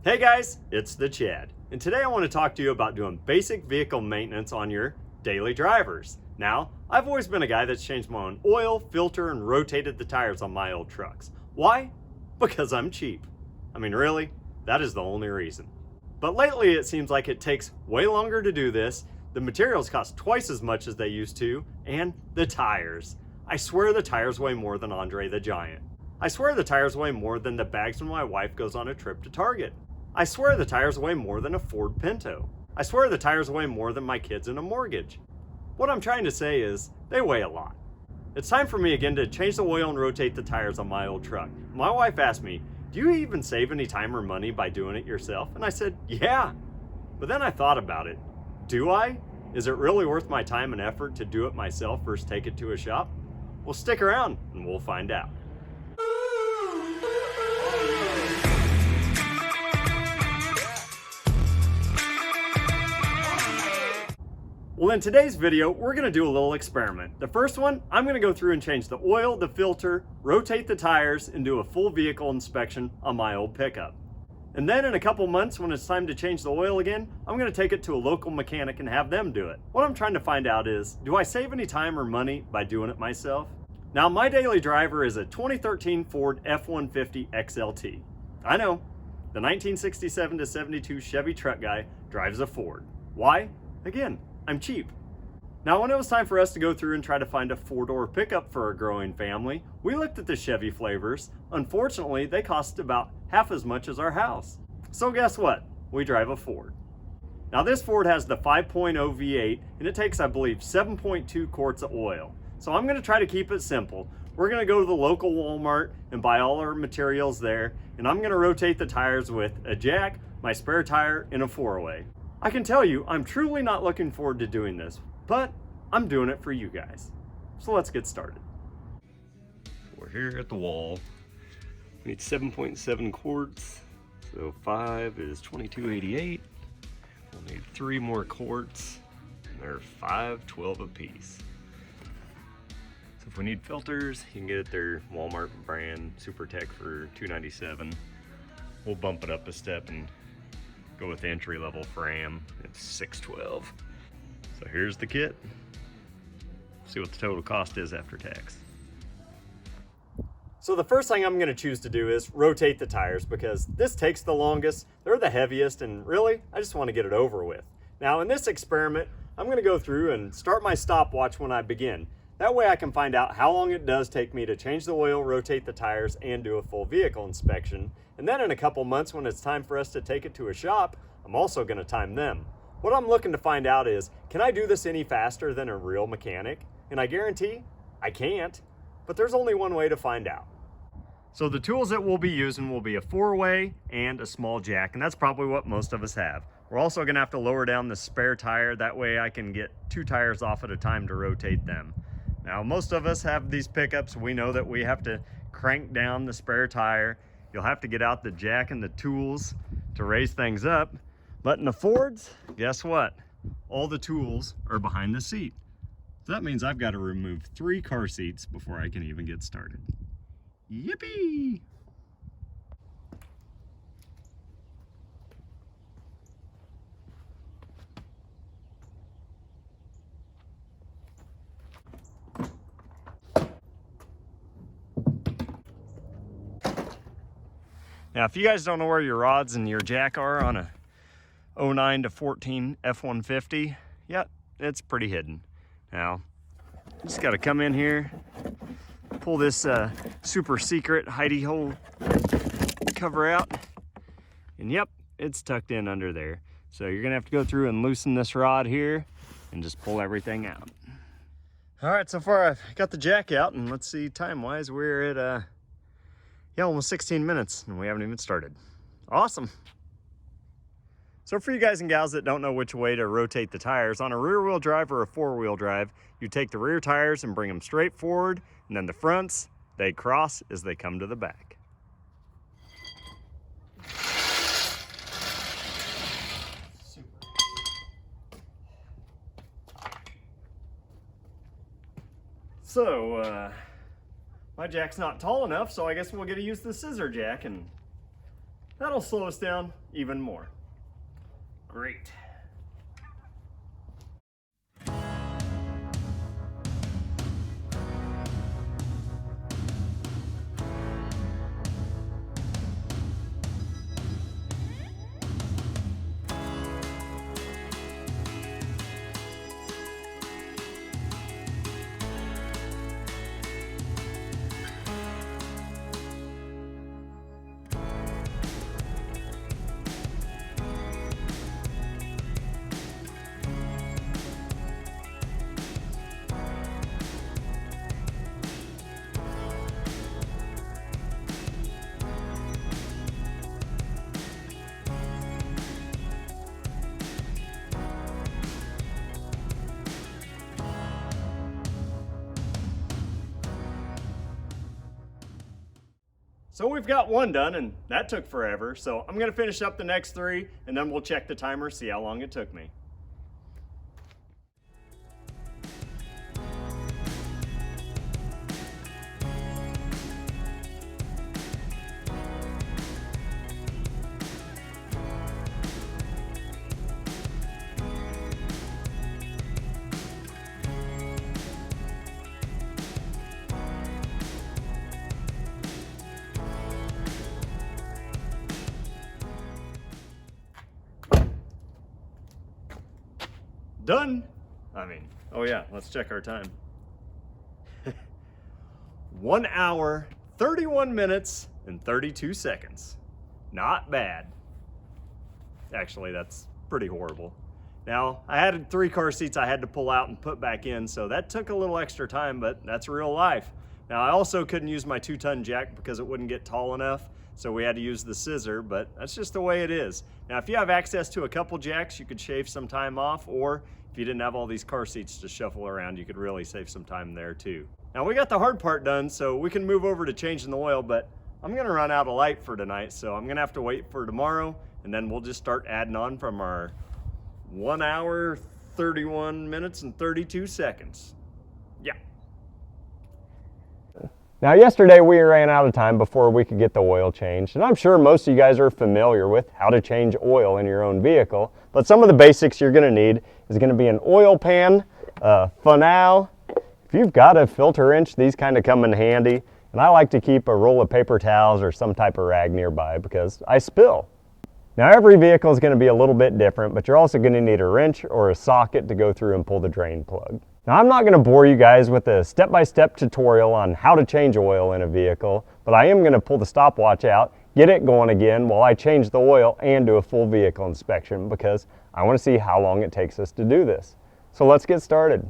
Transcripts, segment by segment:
Hey guys, it's the Chad, and today I want to talk to you about doing basic vehicle maintenance on your daily drivers. Now, I've always been a guy that's changed my own oil, filter, and rotated the tires on my old trucks. Why? Because I'm cheap. I mean, really, that is the only reason. But lately it seems like it takes way longer to do this, the materials cost twice as much as they used to, and the tires. I swear the tires weigh more than Andre the Giant. I swear the tires weigh more than the bags when my wife goes on a trip to Target. I swear the tires weigh more than a Ford Pinto. I swear the tires weigh more than my kids in a mortgage. What I'm trying to say is, they weigh a lot. It's time for me again to change the oil and rotate the tires on my old truck. My wife asked me, do you even save any time or money by doing it yourself? And I said, yeah. But then I thought about it. Do I? Is it really worth my time and effort to do it myself versus take it to a shop? Well, stick around and we'll find out. Well, in today's video, we're going to do a little experiment. The first one, I'm going to go through and change the oil, the filter, rotate the tires, and do a full vehicle inspection on my old pickup. And then in a couple months, when it's time to change the oil again, I'm going to take it to a local mechanic and have them do it. What I'm trying to find out is, do I save any time or money by doing it myself? Now, my daily driver is a 2013 Ford F-150 XLT. I know, the 1967 to 72 Chevy truck guy drives a Ford. Why? Again, I'm cheap. Now, when it was time for us to go through and try to find a four-door pickup for a growing family, we looked at the Chevy flavors. Unfortunately, they cost about half as much as our house. So guess what? We drive a Ford. Now, this Ford has the 5.0 V8, and it takes, I believe, 7.2 quarts of oil. So I'm gonna try to keep it simple. We're gonna go to the local Walmart and buy all our materials there, and I'm gonna rotate the tires with a jack, my spare tire, and a 4-way. I can tell you, I'm truly not looking forward to doing this, but I'm doing it for you guys. So let's get started. We're here at the wall. We need 7.7 quarts, so 5 is 22.88. We'll need 3 more quarts, and they're 5.12 a piece. So if we need filters, you can get it their Walmart brand Super Tech for $2.97. We'll bump it up a step and go with the entry-level Fram. It's $6.12. So here's the kit. See what the total cost is after tax. So the first thing I'm going to choose to do is rotate the tires because this takes the longest, they're the heaviest, and really, I just want to get it over with. Now in this experiment, I'm going to go through and start my stopwatch when I begin. That way I can find out how long it does take me to change the oil, rotate the tires, and do a full vehicle inspection. And then in a couple months when it's time for us to take it to a shop, I'm also going to time them. What I'm looking to find out is, can I do this any faster than a real mechanic? And I guarantee I can't, but there's only one way to find out. So the tools that we'll be using will be a 4-way and a small jack, and that's probably what most of us have. We're also going to have to lower down the spare tire, that way I can get 2 tires off at a time to rotate them. Now most of us have these pickups, we know that we have to crank down the spare tire. You'll have to get out the jack and the tools to raise things up. But in the Fords, guess what? All the tools are behind the seat. So that means I've got to remove 3 car seats before I can even get started. Yippee! Now, if you guys don't know where your rods and your jack are on a 09 to 14 F-150, yeah, it's pretty hidden. Now, you just gotta come in here, pull this super secret hidey hole cover out, and yep, it's tucked in under there. So you're gonna have to go through and loosen this rod here and just pull everything out. All right, so far I've got the jack out, and let's see, time-wise, we're at almost 16 minutes, and we haven't even started. Awesome. So for you guys and gals that don't know which way to rotate the tires, on a rear-wheel drive or a four-wheel drive, you take the rear tires and bring them straight forward, and then the fronts, they cross as they come to the back. Super. So, my jack's not tall enough, so I guess we'll get to use the scissor jack and That'll slow us down even more. Great. So we've got one done, and that took forever. So I'm gonna finish up the next 3, and then we'll check the timer, see how long it took me. Done. Oh yeah, let's check our time. 1 hour, 31 minutes, and 32 seconds. Not bad. Actually, that's pretty horrible. Now, I had 3 car seats I had to pull out and put back in, so that took a little extra time, but that's real life. Now, I also couldn't use my 2-ton jack because it wouldn't get tall enough, so we had to use the scissor, but that's just the way it is. Now, if you have access to a couple jacks, you could shave some time off, or if you didn't have all these car seats to shuffle around, you could really save some time there too. Now, we got the hard part done, so we can move over to changing the oil, but I'm gonna run out of light for tonight, so I'm gonna have to wait for tomorrow, and then we'll just start adding on from our 1 hour, 31 minutes, and 32 seconds. Yeah. Now yesterday we ran out of time before we could get the oil changed, and I'm sure most of you guys are familiar with how to change oil in your own vehicle, but some of the basics you're going to need is going to be an oil pan, a funnel. If you've got a filter wrench, these kind of come in handy, and I like to keep a roll of paper towels or some type of rag nearby because I spill. Now every vehicle is going to be a little bit different, but you're also going to need a wrench or a socket to go through and pull the drain plug. Now I'm not going to bore you guys with a step-by-step tutorial on how to change oil in a vehicle, but I am going to pull the stopwatch out, get it going again while I change the oil and do a full vehicle inspection because I want to see how long it takes us to do this. So let's get started.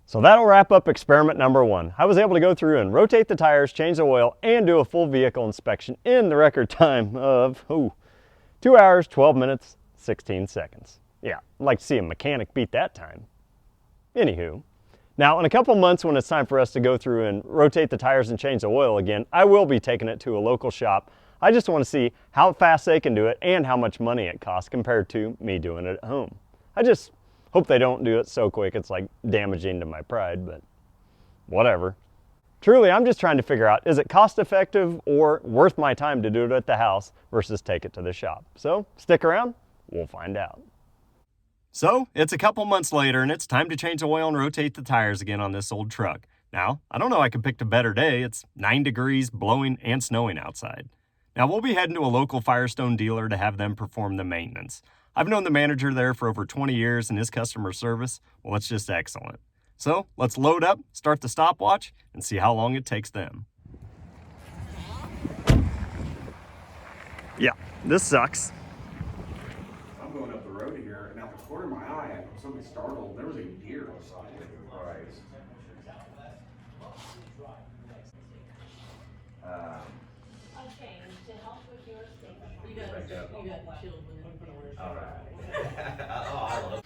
So that'll wrap up experiment number 1. I was able to go through and rotate the tires, change the oil, and do a full vehicle inspection in the record time of 2 hours, 12 minutes, 16 seconds. Yeah, I'd like to see a mechanic beat that time. Anywho, now in a couple months when it's time for us to go through and rotate the tires and change the oil again, I will be taking it to a local shop. I just want to see how fast they can do it and how much money it costs compared to me doing it at home. I just hope they don't do it so quick it's like damaging to my pride, but whatever. Truly, I'm just trying to figure out, is it cost effective or worth my time to do it at the house versus take it to the shop? So stick around, we'll find out. So it's a couple months later and it's time to change the oil and rotate the tires again on this old truck. Now, I don't know I could pick a better day. It's 9 degrees, blowing and snowing outside. Now we'll be heading to a local Firestone dealer to have them perform the maintenance. I've known the manager there for over 20 years and his customer service, well, it's just excellent. So let's load up, start the stopwatch, and see how long it takes them. Yeah, this sucks. I'm going up the road here, and out the corner of my eye, somebody startled. There was a deer outside. Christ. Change to help with your safety. You got children. All right.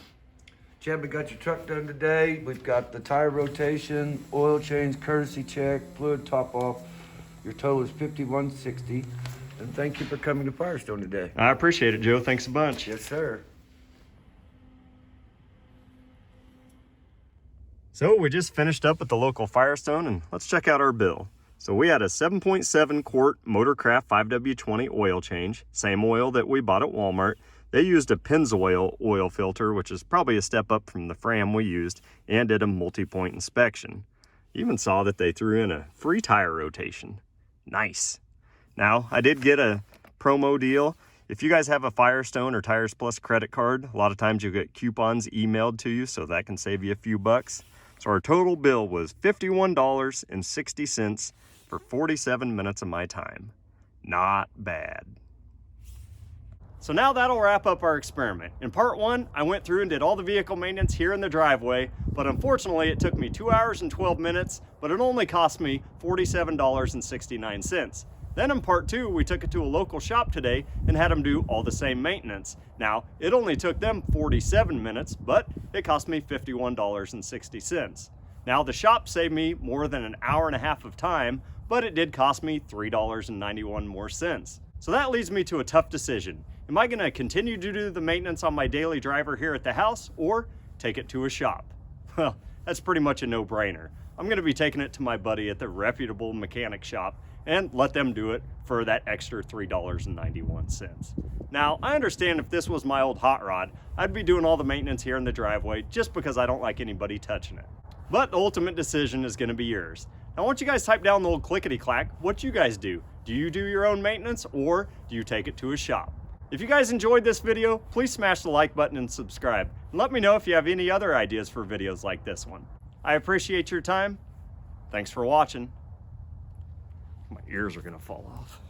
Chad, we got your truck done today. We've got the tire rotation, oil change, courtesy check, fluid top off. Your total is $51.60. And thank you for coming to Firestone today. I appreciate it, Joe. Thanks a bunch. Yes, sir. So we just finished up at the local Firestone, and let's check out our bill. So we had a 7.7 quart Motorcraft 5W20 oil change, same oil that we bought at Walmart. They used a Pennzoil oil filter, which is probably a step up from the Fram we used, and did a multi-point inspection. Even saw that they threw in a free tire rotation. Nice. Now, I did get a promo deal. If you guys have a Firestone or Tires Plus credit card, a lot of times you'll get coupons emailed to you, so that can save you a few bucks. So our total bill was $51.60 for 47 minutes of my time. Not bad. So now that'll wrap up our experiment. In part one, I went through and did all the vehicle maintenance here in the driveway, but unfortunately it took me 2 hours and 12 minutes, but it only cost me $47.69. Then in part two, we took it to a local shop today and had them do all the same maintenance. Now, it only took them 47 minutes, but it cost me $51.60. Now, the shop saved me more than an hour and a half of time, but it did cost me $3.91 more cents. So that leads me to a tough decision. Am I gonna continue to do the maintenance on my daily driver here at the house or take it to a shop? Well, that's pretty much a no-brainer. I'm gonna be taking it to my buddy at the reputable mechanic shop and let them do it for that extra $3.91. Now, I understand if this was my old hot rod, I'd be doing all the maintenance here in the driveway just because I don't like anybody touching it. But the ultimate decision is gonna be yours. Now, I want you guys type down the old clickety-clack what you guys do. Do you do your own maintenance or do you take it to a shop? If you guys enjoyed this video, please smash the like button and subscribe. And let me know if you have any other ideas for videos like this one. I appreciate your time. Thanks for watching. My ears are gonna fall off.